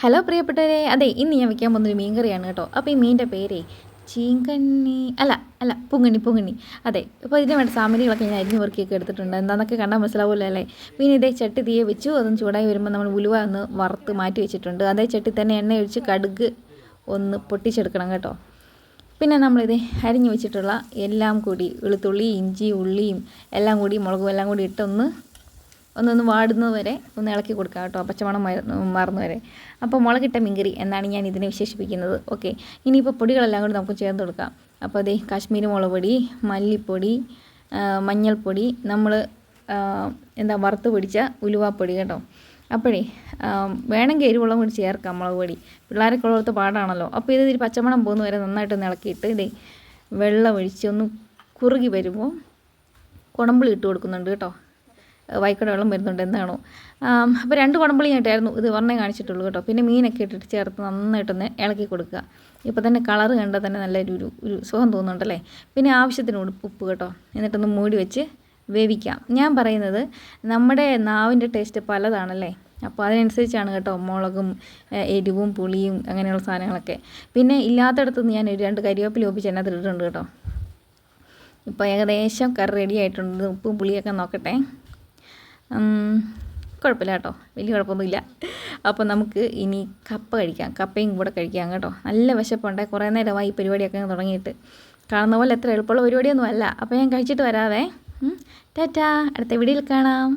Hello പ്രിയപ്പെട്ടവരെ, അതെ ഇന്ന് ഞാൻ വെക്കാൻ പോകുന്നൊരു മീൻ കറിയാണ് കേട്ടോ. അപ്പോൾ ഈ മീനിൻ്റെ പേരേ ചീങ്കണ്ണി അല്ല പുങ്ങണ്ണി. അതെ, അപ്പോൾ ഇതിന് വേണ്ട സാമഗ്രികളൊക്കെ ഞാൻ അരിഞ്ഞ് പെറുക്കിയൊക്കെ എടുത്തിട്ടുണ്ട്. എന്താണെന്നൊക്കെ കണ്ടാൽ മനസ്സിലാവുമല്ലോ അല്ലേ. പിന്നെ ഇതേ ചട്ടി തീയെ വെച്ചു, അതും ചൂടായി വരുമ്പോൾ നമ്മൾ ഉലുവ ഒന്ന് വറുത്ത് മാറ്റി വെച്ചിട്ടുണ്ട്. അതേ ചട്ടി തന്നെ എണ്ണ ഒഴിച്ച് കടുക് ഒന്ന് പൊട്ടിച്ചെടുക്കണം കേട്ടോ. പിന്നെ നമ്മളിത് അരിഞ്ഞ് വെച്ചിട്ടുള്ള എല്ലാം കൂടി വെളുത്തുള്ളി, ഇഞ്ചി, ഉള്ളിയും എല്ലാം കൂടി മുളകും എല്ലാം കൂടി ഇട്ടൊന്ന് വാടുന്നത് വരെ ഒന്ന് ഇളക്കി കൊടുക്കാം കേട്ടോ, പച്ചമണം മാറുന്ന വരെ. അപ്പോൾ മുളകിട്ട മീൻകറി എന്നാണ് ഞാൻ ഇതിനെ വിശേഷിപ്പിക്കുന്നത്. ഓക്കെ, ഇനിയിപ്പോൾ പൊടികളെല്ലാം കൂടി നമുക്ക് ചേർത്ത് കൊടുക്കാം. അപ്പോൾ അതേ കാശ്മീരി മുളക് പൊടി, മല്ലിപ്പൊടി, മഞ്ഞൾപ്പൊടി, നമ്മൾ വറുത്ത് പിടിച്ച ഉലുവാപ്പൊടി കേട്ടോ. അപ്പോഴേ വേണമെങ്കിൽ എരിവെള്ളം കൂടി ചേർക്കാം, മുളക് പൊടി. പിള്ളേരൊക്കെ ഉള്ളടത്ത് പാടാണല്ലോ. അപ്പോൾ ഇത് പച്ചമണം പോകുന്ന വരെ നന്നായിട്ടൊന്ന് ഇളക്കിയിട്ട് ഇതേ വെള്ളം ഒഴിച്ച് ഒന്ന് കുറുകി വരുമ്പോൾ കുടമ്പുളി ഇട്ട് കൊടുക്കുന്നുണ്ട് കേട്ടോ. വൈക്കട വെള്ളം വരുന്നുണ്ട് എന്താണോ. അപ്പോൾ 2 കുടമ്പുളി ആയിട്ടായിരുന്നു ഇത് ഒരെണ്ണേ കാണിച്ചിട്ടുള്ളൂ കേട്ടോ. പിന്നെ മീനൊക്കെ ഇട്ടിട്ട് ചേർത്ത് നന്നായിട്ടൊന്ന് ഇളക്കി കൊടുക്കുക. ഇപ്പോൾ തന്നെ കളറ് കണ്ടാൽ തന്നെ നല്ലൊരു സുഖം തോന്നുന്നുണ്ടല്ലേ. പിന്നെ ആവശ്യത്തിന് ഉപ്പ് കേട്ടോ. എന്നിട്ടൊന്ന് മൂടി വെച്ച് വേവിക്കാം. ഞാൻ പറയുന്നത് നമ്മുടെ നാവിൻ്റെ ടേസ്റ്റ് പലതാണല്ലേ, അപ്പോൾ അതിനനുസരിച്ചാണ് കേട്ടോ മുളകും എരിവും പുളിയും അങ്ങനെയുള്ള സാധനങ്ങളൊക്കെ. പിന്നെ ഇല്ലാത്തടത്തുനിന്ന് ഞാൻ 2 കരിവേപ്പില ഒപ്പിച്ച് അതിനകത്ത് ഇട്ടിട്ടുണ്ട് കേട്ടോ. ഇപ്പോൾ ഏകദേശം കറി റെഡി ആയിട്ടുണ്ട്. ഉപ്പും പുളിയൊക്കെ നോക്കട്ടെ. കുഴപ്പമില്ല കേട്ടോ, വലിയ കുഴപ്പമൊന്നുമില്ല. അപ്പോൾ നമുക്ക് ഇനി കപ്പ കഴിക്കാം, കപ്പയും കൂടെ കഴിക്കാം കേട്ടോ. നല്ല വിശപ്പുണ്ട്, കുറേ നേരമായി ഈ പരിപാടിയൊക്കെ തുടങ്ങിയിട്ട്. കാണുന്ന പോലെ എത്ര എളുപ്പമുള്ള പരിപാടിയൊന്നും അല്ല. അപ്പോൾ ഞാൻ കഴിച്ചിട്ട് വരാവേ. ടാറ്റാ, അടുത്ത വീഡിയോയിൽ കാണാം.